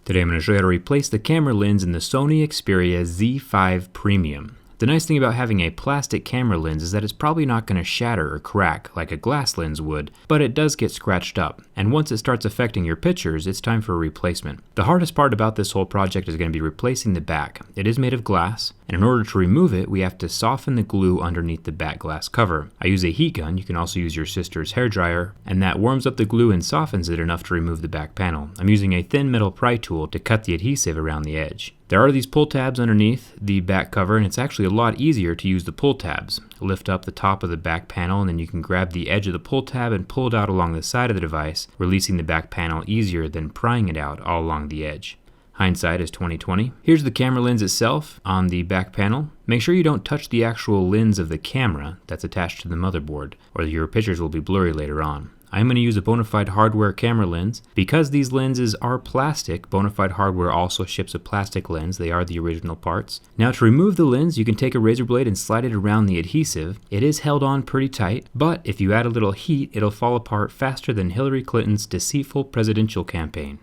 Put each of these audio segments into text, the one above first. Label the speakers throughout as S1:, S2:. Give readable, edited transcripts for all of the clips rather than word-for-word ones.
S1: Today I'm going to show you how to replace the camera lens in the Sony Xperia Z5 Premium. The nice thing about having a plastic camera lens is that it's probably not going to shatter or crack like a glass lens would, but it does get scratched up, and once it starts affecting your pictures, it's time for a replacement. The hardest part about this whole project is going to be replacing the back. It is made of glass, and in order to remove it, we have to soften the glue underneath the back glass cover. I use a heat gun. You can also use your sister's hairdryer, and that warms up the glue and softens it enough to remove the back panel. I'm using a thin metal pry tool to cut the adhesive around the edge. There are these pull tabs underneath the back cover, and it's actually a lot easier to use the pull tabs. Lift up the top of the back panel, and then you can grab the edge of the pull tab and pull it out along the side of the device, releasing the back panel easier than prying it out all along the edge. Hindsight is 20/20. Here's the camera lens itself on the back panel. Make sure you don't touch the actual lens of the camera that's attached to the motherboard, or your pictures will be blurry later on. I'm going to use a bona fide hardware camera lens. Because these lenses are plastic, bona fide hardware also ships a plastic lens. They are the original parts. Now to remove the lens, you can take a razor blade and slide it around the adhesive. It is held on pretty tight, but if you add a little heat, it'll fall apart faster than Hillary Clinton's deceitful presidential campaign.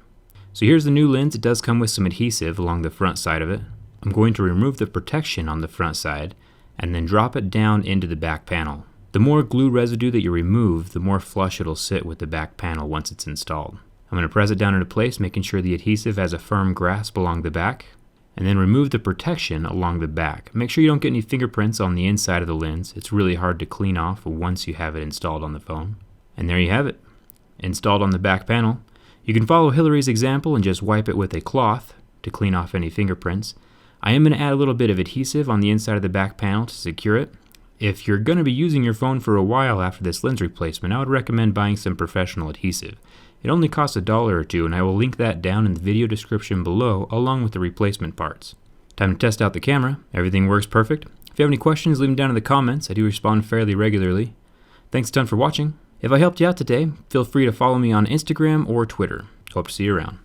S1: So here's the new lens. It does come with some adhesive along the front side of it. I'm going to remove the protection on the front side and then drop it down into the back panel. The more glue residue that you remove, the more flush it'll sit with the back panel once it's installed. I'm going to press it down into place, making sure the adhesive has a firm grasp along the back, and then remove the protection along the back. Make sure you don't get any fingerprints on the inside of the lens. It's really hard to clean off once you have it installed on the phone. And there you have it, installed on the back panel. You can follow Hillary's example and just wipe it with a cloth to clean off any fingerprints. I am going to add a little bit of adhesive on the inside of the back panel to secure it. If you're going to be using your phone for a while after this lens replacement, I would recommend buying some professional adhesive. It only costs $1 or $2, and I will link that down in the video description below along with the replacement parts. Time to test out the camera. Everything works perfect. If you have any questions, leave them down in the comments. I do respond fairly regularly. Thanks a ton for watching. If I helped you out today, feel free to follow me on Instagram or Twitter. Hope to see you around.